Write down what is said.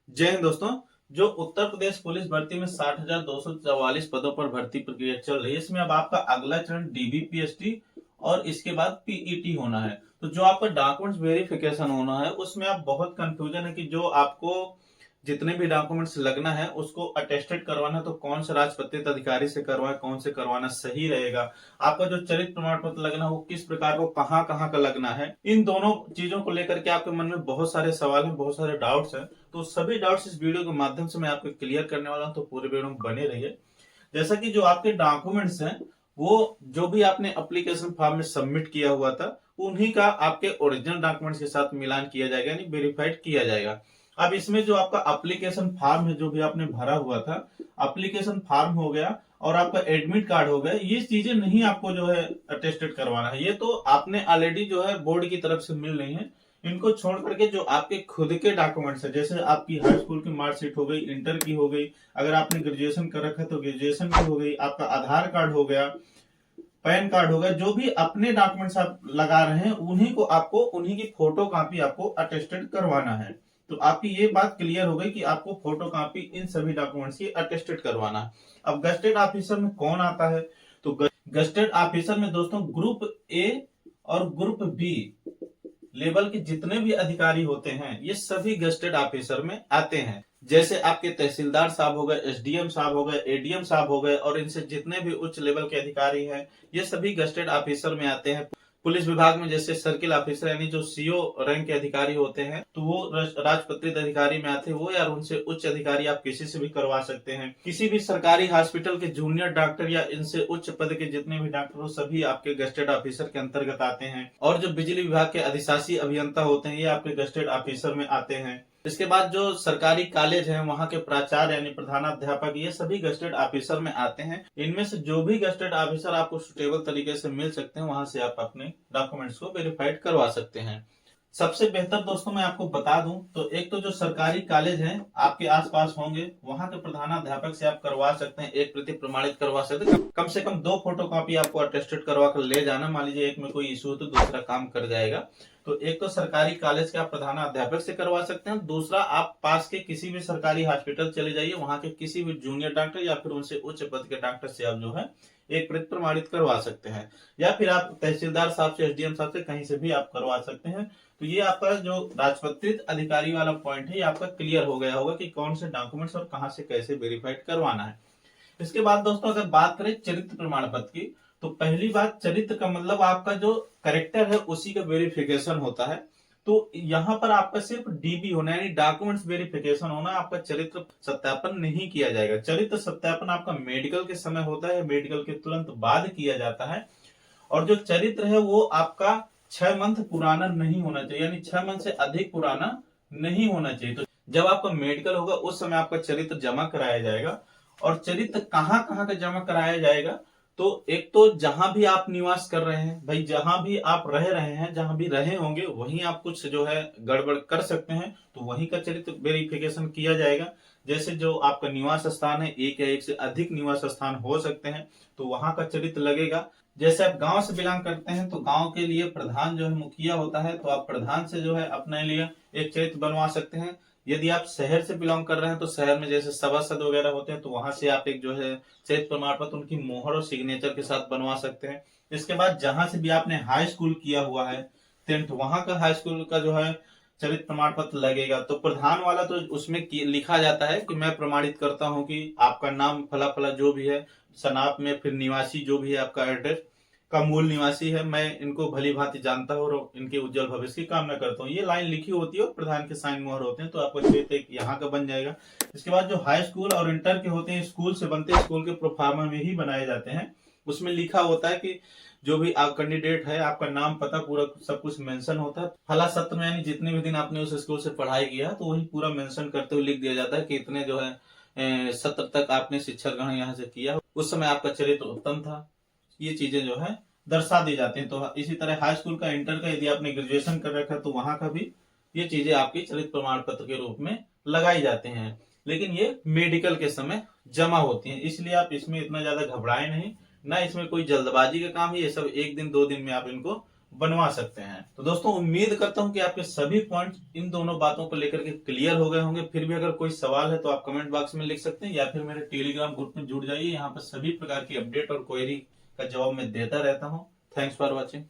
जय हिंद दोस्तों। जो उत्तर प्रदेश पुलिस भर्ती में 60,244 पदों पर भर्ती प्रक्रिया चल रही है, इसमें अब आपका अगला चरण डीबीपीएसटी और इसके बाद पीईटी होना है। तो जो आपका डॉक्यूमेंट्स वेरिफिकेशन होना है उसमें आप बहुत कंफ्यूजन है कि जो आपको जितने भी डॉक्यूमेंट्स लगना है उसको अटेस्टेड करवाना है तो कौन से राजपत्रित अधिकारी से करवाए, कौन से करवाना सही रहेगा। आपका जो चरित्र प्रमाण पत्र लगना है वो किस प्रकार को कहाँ कहाँ का लगना है, इन दोनों चीजों को लेकर के आपके मन में बहुत सारे सवाल हैं, बहुत सारे डाउट्स हैं। तो सभी डाउट्स इस वीडियो के माध्यम से मैं आपको क्लियर करने वाला हूं, तो पूरे वीडियो में बने रहिए। जैसा कि जो आपके डॉक्यूमेंट्स हैं वो जो भी आपने एप्लीकेशन फॉर्म में सबमिट किया हुआ था उन्हीं का आपके ओरिजिनल डॉक्यूमेंट्स के साथ मिलान किया जाएगा, यानी वेरीफाइड किया जाएगा। अब इसमें जो आपका एप्लीकेशन फॉर्म है जो भी आपने भरा हुआ था, एप्लीकेशन फॉर्म हो गया और आपका एडमिट कार्ड हो गया, ये चीजें नहीं आपको जो है अटेस्टेड करवाना है। ये तो आपने ऑलरेडी जो है बोर्ड की तरफ से मिल रही है। इनको छोड़ करके जो आपके खुद के डॉक्यूमेंट्स है, जैसे आपकी हाई स्कूल की मार्कशीट हो गई, इंटर की हो गई, अगर आपने ग्रेजुएशन कर रखा है तो ग्रेजुएशन की हो गई, आपका आधार कार्ड हो गया, पैन कार्ड हो गया, जो भी अपने डॉक्यूमेंट्स आप लगा रहे हैं उन्हीं को आपको उन्हीं की फोटो कॉपी आपको अटेस्टेड करवाना है। तो आपकी ये बात क्लियर हो गई कि आपको फोटो कॉपी इन सभी डॉक्यूमेंट्स की अटेस्टेड करवाना है। अब गस्टेड ऑफिसर में कौन आता है? तो गस्टेड ऑफिसर में दोस्तों ग्रुप ए और ग्रुप बी लेवल के जितने भी अधिकारी होते हैं ये सभी गस्टेड ऑफिसर में आते हैं। जैसे आपके तहसीलदार साहब हो गए, एसडीएम साहब हो गए, एडीएम साहब हो गए और इनसे जितने भी उच्च लेवल के अधिकारी हैं ये सभी गस्टेड ऑफिसर में आते हैं। पुलिस विभाग में जैसे सर्किल ऑफिसर यानी जो सीओ रैंक के अधिकारी होते हैं तो वो राजपत्रित अधिकारी में आते हैं वो, या उनसे उच्च अधिकारी आप किसी से भी करवा सकते हैं। किसी भी सरकारी हॉस्पिटल के जूनियर डॉक्टर या इनसे उच्च पद के जितने भी डॉक्टर हो सभी आपके गस्टेड ऑफिसर के अंतर्गत आते हैं। और जो बिजली विभाग के अधिशासी अभियंता होते हैं ये आपके गस्टेड ऑफिसर में आते हैं। इसके बाद जो सरकारी कॉलेज है वहां के प्राचार्य यानी प्रधानाध्यापक ये सभी गस्टेड ऑफिसर में आते हैं। इनमें से जो भी गस्टेड ऑफिसर आपको सुटेबल तरीके से मिल सकते हैं वहां से आप अपने डॉक्यूमेंट्स को वेरीफाइड करवा सकते हैं। सबसे बेहतर दोस्तों मैं आपको बता दूं तो एक तो जो सरकारी कॉलेज हैं आपके आसपास होंगे वहां के प्रधानाध्यापक से आप करवा सकते हैं, एक प्रति प्रमाणित करवा सकते हैं। कम से कम 2 फोटोकॉपी आपको अटेस्टेड करवा कर ले जाना, मान लीजिए एक में कोई इशू हो तो दूसरा काम कर जाएगा। तो एक तो सरकारी कॉलेज के आप प्रधानाध्यापक से करवा सकते हैं, दूसरा आप पास के किसी भी सरकारी हॉस्पिटल चले जाइए, वहां के किसी भी जूनियर डॉक्टर या फिर उनसे उच्च पद के डॉक्टर से आप जो है एक प्रति प्रमाणित करवा सकते हैं, या फिर आप तहसीलदार साहब से, एसडीएम साहब से कहीं से भी आप करवा सकते हैं। तो ये आपका जो राजपत्रित अधिकारी वाला पॉइंट है ये आपका क्लियर हो गया होगा कि कौन से डॉक्यूमेंट्स और कहां से कैसे वेरीफाइड करवाना है। इसके बाद दोस्तों अगर बात करें चरित्र प्रमाण पत्र की, तो पहली बात चरित्र का मतलब आपका जो करेक्टर है उसी का वेरिफिकेशन होता है। तो यहाँ पर आपका सिर्फ डीबी होना यानी डॉक्यूमेंट्स वेरिफिकेशन होना, आपका चरित्र सत्यापन नहीं किया जाएगा। चरित्र सत्यापन आपका मेडिकल के समय होता है, मेडिकल के तुरंत बाद किया जाता है। और जो चरित्र है वो आपका 6 मंथ पुराना नहीं होना चाहिए, यानी 6 मंथ से अधिक पुराना नहीं होना चाहिए। तो जब आपका मेडिकल होगा उस समय आपका चरित्र जमा कराया जाएगा। और चरित्र कहाँ कहाँ का जमा कराया जाएगा? तो एक तो जहां भी आप निवास कर रहे हैं, भाई जहां भी आप रह रहे हैं, जहां भी रहे होंगे वहीं आप कुछ जो है गड़बड़ कर सकते हैं तो वहीं का चरित्र वेरिफिकेशन किया जाएगा। जैसे जो आपका निवास स्थान है, एक या एक से अधिक निवास स्थान हो सकते हैं तो वहां का चरित्र लगेगा। जैसे आप गांव से बिलोंग करते हैं तो गांव के लिए प्रधान जो है मुखिया होता है, तो आप प्रधान से जो है अपने लिए एक चरित्र बनवा सकते हैं। यदि आप शहर से बिलोंग कर रहे हैं तो शहर में जैसे सभासद वगैरह होते हैं तो वहां से आप एक जो है चरित्र प्रमाण पत्र उनकी मोहर और सिग्नेचर के साथ बनवा सकते हैं। इसके बाद जहां से भी आपने हाई स्कूल किया हुआ है 10th, वहां का हाई स्कूल का जो है चरित्र प्रमाण पत्र लगेगा। तो प्रधान वाला तो उसमें लिखा जाता है कि मैं प्रमाणित करता हूं कि आपका नाम फला फला जो भी है, सनाप में फिर निवासी जो भी है आपका एड्रेस का मूल निवासी है, मैं इनको भली भांति जानता हूँ और इनके उज्जवल भविष्य की कामना करता हूँ। ये लाइन लिखी होती है और प्रधान के साइन मोहर होते हैं, तो आपका चरित्र एक यहाँ का बन जाएगा। इसके बाद जो हाई स्कूल और इंटर के होते हैं स्कूल से बनते हैं, स्कूल के प्रोफार्मा में ही बनाए जाते हैं। उसमें लिखा होता है कि जो भी आप कैंडिडेट है आपका नाम पता पूरा सब कुछ मेंशन होता है। फला सत्र में यानी जितने भी दिन आपने उस स्कूल से पढ़ाई किया तो वही पूरा मेंशन करते हुए लिख दिया जाता है कि इतने जो है सत्र तक आपने शिक्षा ग्रहण यहाँ से किया, उस समय आपका चरित्र उत्तम था। ये चीजें जो है दर्शा दी जाती हैं। तो इसी तरह हाई स्कूल का, इंटर का, यदि आपने ग्रेजुएशन कर रखा है तो वहां का भी ये चीजें आपकी चरित्र प्रमाण पत्र के रूप में लगाई जाती हैं। लेकिन ये मेडिकल के समय जमा होती हैं, इसलिए आप इसमें इतना ज्यादा घबराए नहीं, ना इसमें कोई जल्दबाजी का काम है। ये सब 1 दिन 2 दिन में आप इनको बनवा सकते हैं। तो दोस्तों उम्मीद करता हूं कि आपके सभी पॉइंट्स इन दोनों बातों को लेकर के क्लियर हो गए होंगे। फिर भी अगर कोई सवाल है तो आप कमेंट बॉक्स में लिख सकते हैं या फिर मेरे टेलीग्राम ग्रुप में जुड़ जाइए। यहाँ पर सभी प्रकार की अपडेट और क्वेरी का जवाब मैं देता रहता हूँ। Thanks for watching.